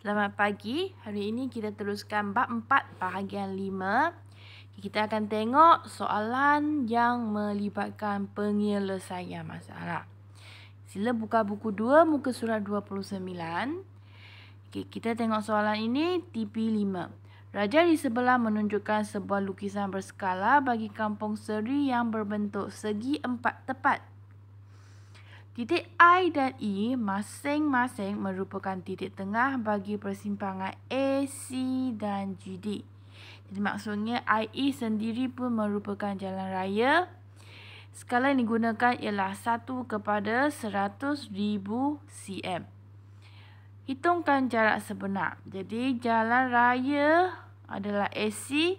Selamat pagi. Hari ini kita teruskan bab 4 bahagian 5. Kita akan tengok soalan yang melibatkan penyelesaian masalah. Sila buka buku 2 muka surat 29. Kita tengok soalan ini TP5. Raja di sebelah menunjukkan sebuah lukisan berskala bagi kampung Seri yang berbentuk segi 4 tepat. Titik I dan E masing-masing merupakan titik tengah bagi persimpangan A, C dan GD. Jadi maksudnya IE sendiri pun merupakan jalan raya. Skala yang digunakan ialah 1/100,000 cm. Hitungkan jarak sebenar. Jadi jalan raya adalah AC,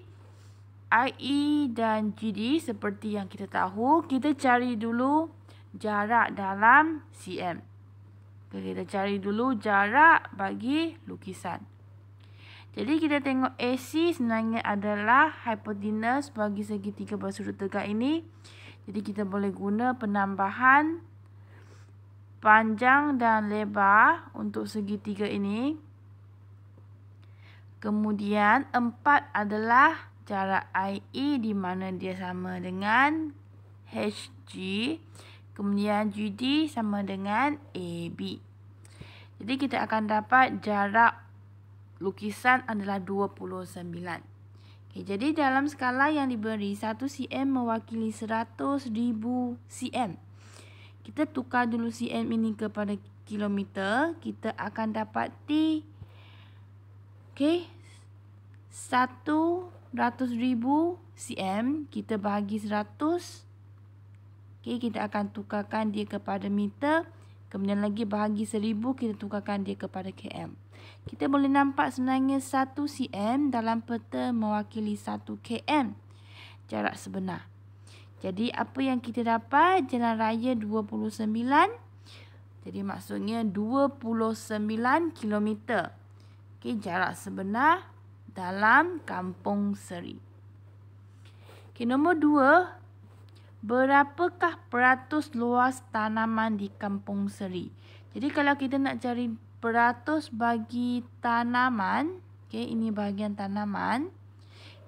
IE dan GD seperti yang kita tahu. Kita cari dulu jarak dalam cm. Kita cari dulu jarak bagi lukisan. Jadi kita tengok AC sebenarnya adalah hipotenus bagi segitiga bersudut tegak ini. Jadi kita boleh guna penambahan panjang dan lebar untuk segitiga ini. Kemudian 4 adalah jarak IE di mana dia sama dengan HG. Kemudian GD sama dengan AB. Jadi kita akan dapat jarak lukisan adalah 29. Jadi dalam skala yang diberi 1 cm mewakili 100,000 cm. Kita tukar dulu cm ini kepada kilometer. Kita akan dapat T. 100,000 cm kita bahagi 100. Kita akan tukarkan dia kepada meter. Kemudian lagi bahagi 1000 kita tukarkan dia kepada km. Kita boleh nampak sebenarnya 1 cm dalam peta mewakili 1 km jarak sebenar. Jadi apa yang kita dapat? Jalan raya 29. Jadi maksudnya 29 km. Jarak sebenar dalam kampung Seri. Nombor 2. Berapakah peratus luas tanaman di kampung Seri? Jadi kalau kita nak cari peratus bagi tanaman, ini bahagian tanaman,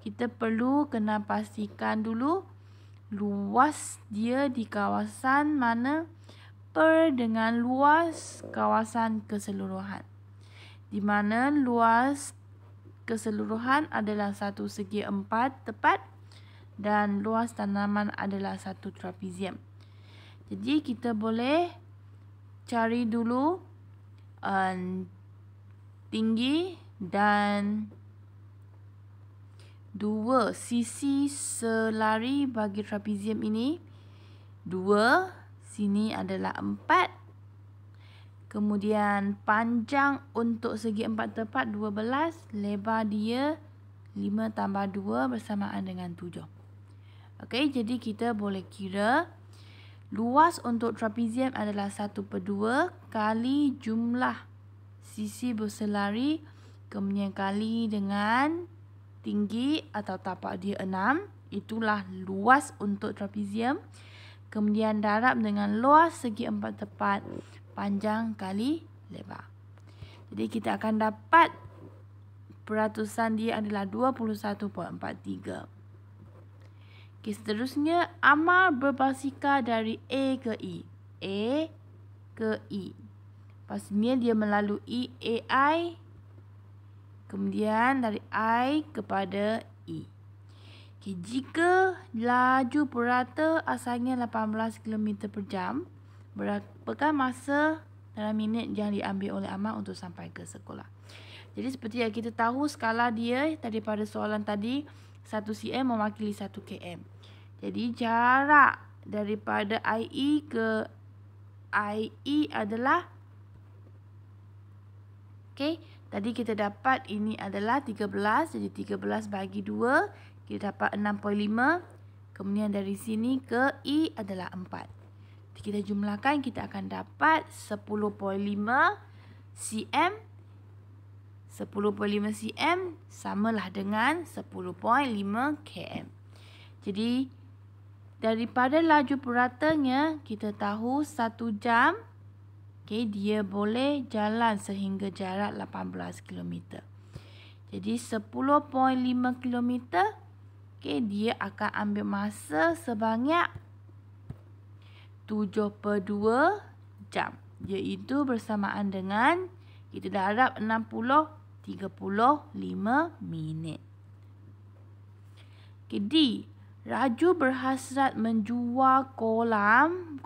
kita perlu kena pastikan dulu luas dia di kawasan mana per dengan luas kawasan keseluruhan. Di mana luas keseluruhan adalah 1 segi 4 tepat. Dan luas tanaman adalah 1 trapezium. Jadi kita boleh cari dulu tinggi dan 2 sisi selari bagi trapezium ini. 2, sini adalah 4. Kemudian panjang untuk segi 4 tepat 12. Lebar dia 5 tambah 2 bersamaan dengan 7. Jadi kita boleh kira luas untuk trapezium adalah 1/2 kali jumlah sisi berselari, kemudian kali dengan tinggi atau tapak dia 6. Itulah luas untuk trapezium. Kemudian darab dengan luas segi 4 tepat, panjang kali lebar. Jadi kita akan dapat peratusan dia adalah 21.43. Seterusnya, Amar berbasikal dari A ke E. A ke E. Pastinya dia melalui AI. Kemudian dari I kepada E. Jika laju purata asalnya 18 km per jam, berapakah masa dalam minit yang diambil oleh Amar untuk sampai ke sekolah? Jadi seperti yang kita tahu skala dia daripada soalan tadi 1 cm mewakili 1 km. Jadi jarak daripada IE ke IE adalah tadi kita dapat ini adalah 13. Jadi 13 bagi 2 kita dapat 6.5. Kemudian dari sini ke E adalah 4. Jadi kita jumlahkan kita akan dapat 10.5 cm. 10.5 cm samalah dengan 10.5 km. Jadi daripada laju puratanya kita tahu 1 jam Okey, dia boleh jalan sehingga jarak 18 km. Jadi 10.5 km, okey, dia akan ambil masa sebanyak 7/2 jam. Iaitu bersamaan dengan kita darab 60, 35 minit. Okey, Raju berhasrat menjual kolam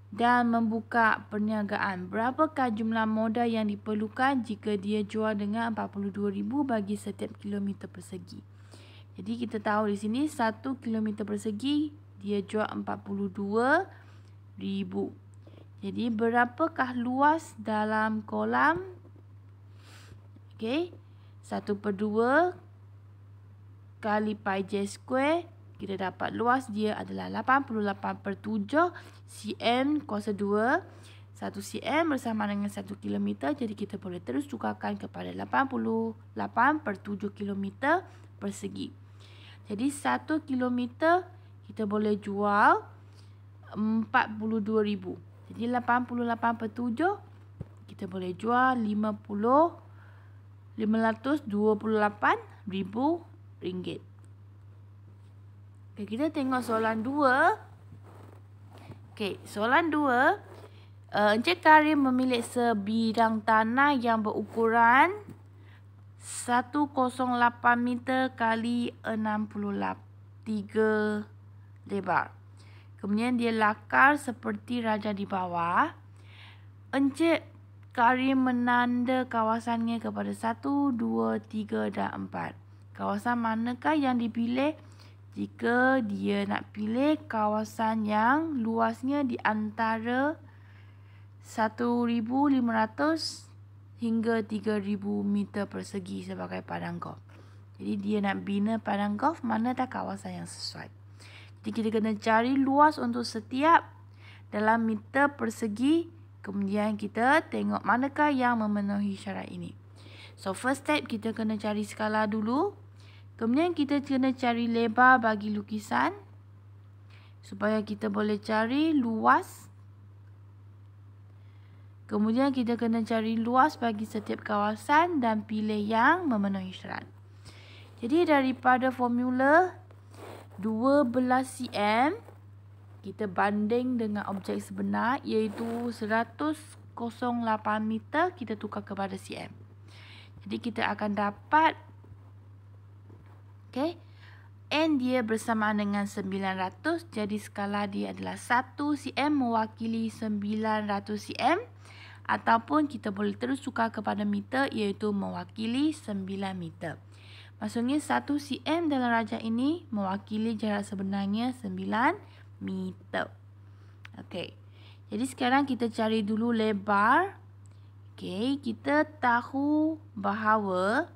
dan membuka perniagaan. Berapakah jumlah modal yang diperlukan jika dia jual dengan 42,000 bagi setiap kilometer persegi? Jadi kita tahu di sini 1 kilometer persegi dia jual 42,000. Jadi berapakah luas dalam kolam? Okey, 1/2 kali pi j square. Kita dapat luas dia adalah 88/7 cm kuasa 2. 1 cm bersama dengan 1 km. Jadi kita boleh terus tukarkan kepada 88/7 km persegi. Jadi 1 km kita boleh jual 42,000. Jadi 88/7 kita boleh jual 528,000 ringgit. Okay, kita tengok soalan 2. Okey, soalan 2. Encik Karim memiliki sebidang tanah yang berukuran 108 meter kali 63 lebar. Kemudian dia lakar seperti raja di bawah. Encik Karim menanda kawasannya kepada 1, 2, 3 dan 4. Kawasan manakah yang dipilih jika dia nak pilih kawasan yang luasnya di antara 1,500 hingga 3,000 meter persegi sebagai padang golf. Jadi dia nak bina padang golf, mana tak kawasan yang sesuai. Jadi kita kena cari luas untuk setiap dalam meter persegi. Kemudian kita tengok manakah yang memenuhi syarat ini. So first step kita kena cari skala dulu. Kemudian kita kena cari lebar bagi lukisan supaya kita boleh cari luas. Kemudian kita kena cari luas bagi setiap kawasan dan pilih yang memenuhi syarat. Jadi daripada formula 12 cm kita banding dengan objek sebenar iaitu 108 meter kita tukar kepada cm. Jadi kita akan dapat N dia bersamaan dengan 900. Jadi skala dia adalah 1 cm mewakili 900 cm. Ataupun kita boleh terus tukar kepada meter iaitu mewakili 9 meter. Maksudnya 1 cm dalam rajah ini mewakili jarak sebenarnya 9 meter. Okey. Jadi sekarang kita cari dulu lebar. Okey, kita tahu bahawa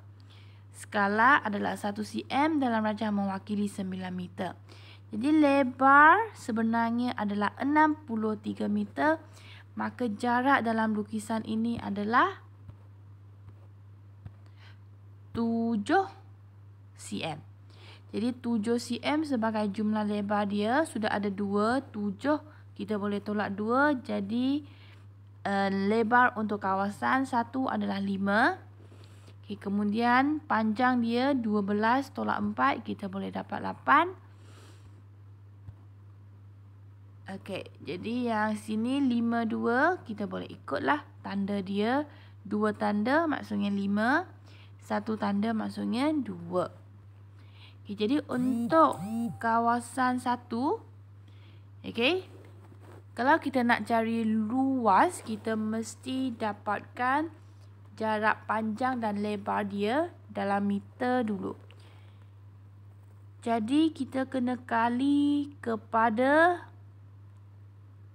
skala adalah 1 cm dalam rajah mewakili 9 meter. Jadi lebar sebenarnya adalah 63 meter. Maka jarak dalam lukisan ini adalah 7 cm. Jadi 7 cm sebagai jumlah lebar dia. Sudah ada 2, 7. Kita boleh tolak 2. Jadi lebar untuk kawasan 1 adalah 5. Okay, kemudian panjang dia 12 tolak 4, kita boleh dapat 8. Okey, jadi yang sini 5, 2, kita boleh ikutlah tanda dia. 2 tanda maksudnya 5, 1 tanda maksudnya 2. Okay, jadi untuk kawasan 1, okey, kalau kita nak cari luas, kita mesti dapatkan jarak panjang dan lebar dia dalam meter dulu. Jadi kita kena kali kepada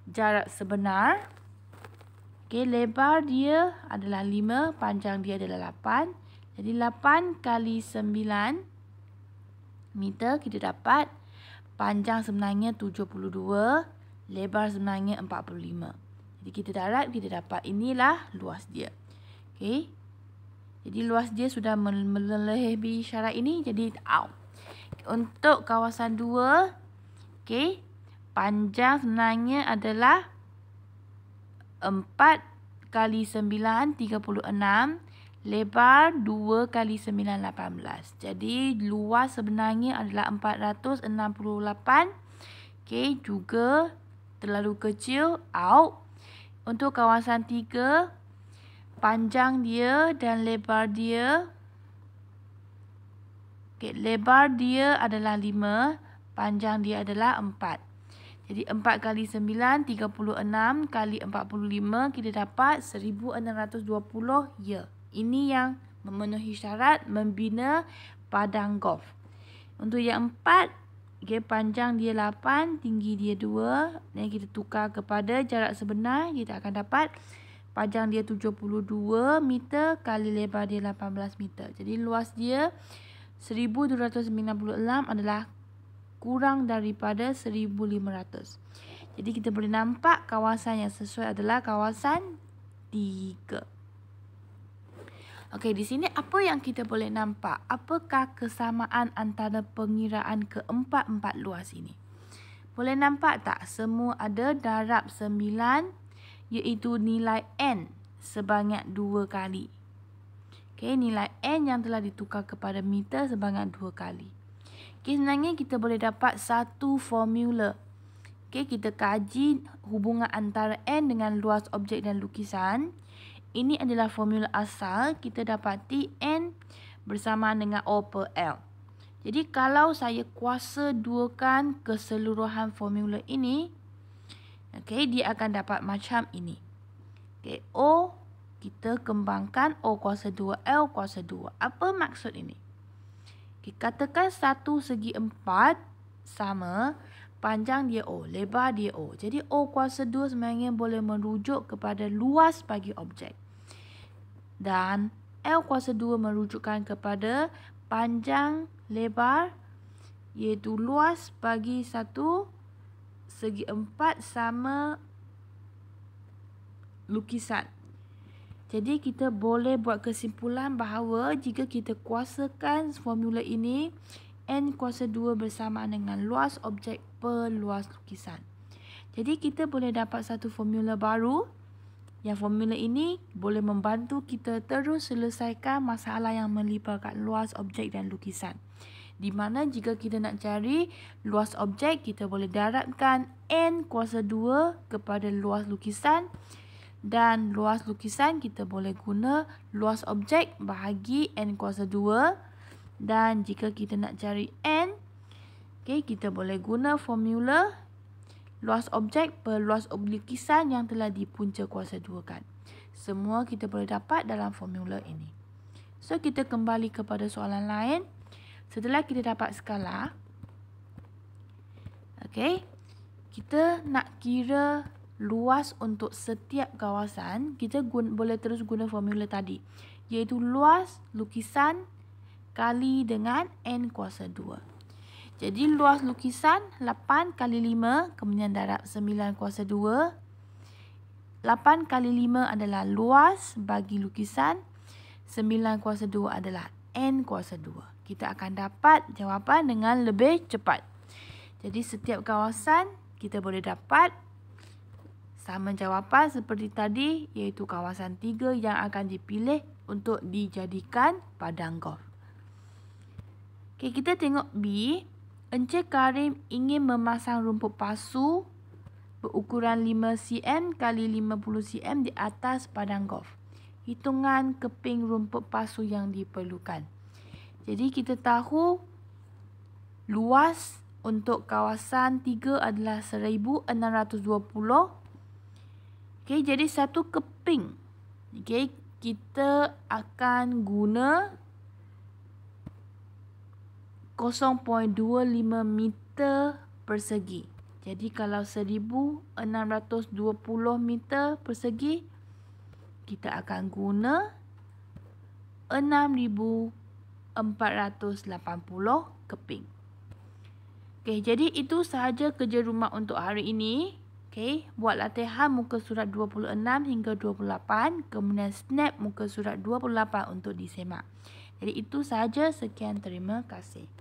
jarak sebenar. Okey, lebar dia adalah 5, panjang dia adalah 8. Jadi 8 kali 9 meter kita dapat panjang sebenarnya 72, lebar sebenarnya 45. Jadi kita darab, kita dapat inilah luas dia. Okey. Jadi luas dia sudah melebihi syarat ini, jadi out. Untuk kawasan 2, okey, panjang sebenarnya adalah 4 kali 9, 36. Lebar 2 kali 9, 18. Jadi luas sebenarnya adalah 468. Okey, juga terlalu kecil, out. Untuk kawasan 3, panjang dia dan lebar dia. Okey, lebar dia adalah 5, panjang dia adalah 4. Jadi 4 kali 9, 36 kali 45, kita dapat 1620 ya. Ini yang memenuhi syarat membina padang golf. Untuk yang 4, okay, panjang dia 8, tinggi dia 2. Dan kita tukar kepada jarak sebenar, kita akan dapat panjang dia 72 meter kali lebar dia 18 meter. Jadi luas dia 1296 adalah kurang daripada 1500. Jadi kita boleh nampak kawasan yang sesuai adalah kawasan 3. Okey, di sini apa yang kita boleh nampak? Apakah kesamaan antara pengiraan keempat-empat luas ini? Boleh nampak tak? Semua ada darab 9, iaitu nilai N sebanyak 2 kali. Okey, nilai N yang telah ditukar kepada meter sebanyak 2 kali. Okey, sebenarnya kita boleh dapat satu formula. Okey, kita kaji hubungan antara N dengan luas objek dan lukisan. Ini adalah formula asal. Kita dapati N bersamaan dengan O per L. Jadi kalau saya kuasa duakan keseluruhan formula ini, okey, dia akan dapat macam ini. Okey, O kita kembangkan O kuasa 2, L kuasa 2. Apa maksud ini? Okay, katakan 1 segi 4 sama, panjang dia O, lebar dia O. Jadi O kuasa 2 sebenarnya boleh merujuk kepada luas bagi objek. Dan L kuasa 2 merujukkan kepada panjang lebar, iaitu luas bagi 1 segi 4 sama lukisan. Jadi kita boleh buat kesimpulan bahawa jika kita kuasakan formula ini, N kuasa 2 bersamaan dengan luas objek per luas lukisan. Jadi kita boleh dapat satu formula baru. Yang formula ini boleh membantu kita terus selesaikan masalah yang melibatkan luas objek dan lukisan. Di mana jika kita nak cari luas objek, kita boleh darabkan N kuasa 2 kepada luas lukisan. Dan luas lukisan kita boleh guna luas objek bahagi N kuasa 2. Dan jika kita nak cari N, okay, kita boleh guna formula luas objek per luas lukisan yang telah dipunca kuasa 2 kan. Semua kita boleh dapat dalam formula ini. So, kita kembali kepada soalan lain. Setelah kita dapat skala, okay, kita nak kira luas untuk setiap kawasan. Kita boleh terus guna formula tadi, iaitu luas lukisan kali dengan N kuasa 2. Jadi luas lukisan 8 kali 5, kemudian darab 9 kuasa 2. 8 kali 5 adalah luas bagi lukisan. 9 kuasa 2 adalah N kuasa 2. Kita akan dapat jawapan dengan lebih cepat. Jadi setiap kawasan kita boleh dapat sama jawapan seperti tadi, iaitu kawasan 3 yang akan dipilih untuk dijadikan padang golf. Okay, kita tengok B. Encik Karim ingin memasang rumput pasu berukuran 5 cm kali 50 cm di atas padang golf. Hitungan keping rumput pasu yang diperlukan. Jadi kita tahu luas untuk kawasan 3 adalah 1620. Okay, jadi satu keping. Okay, kita akan guna 0.25 meter persegi. Jadi kalau 1620 meter persegi, kita akan guna 6480 keping. Okey, jadi itu sahaja kerja rumah untuk hari ini. Okey, buat latihan muka surat 26 hingga 28, kemudian snap muka surat 28 untuk disemak. Jadi itu sahaja, sekian, terima kasih.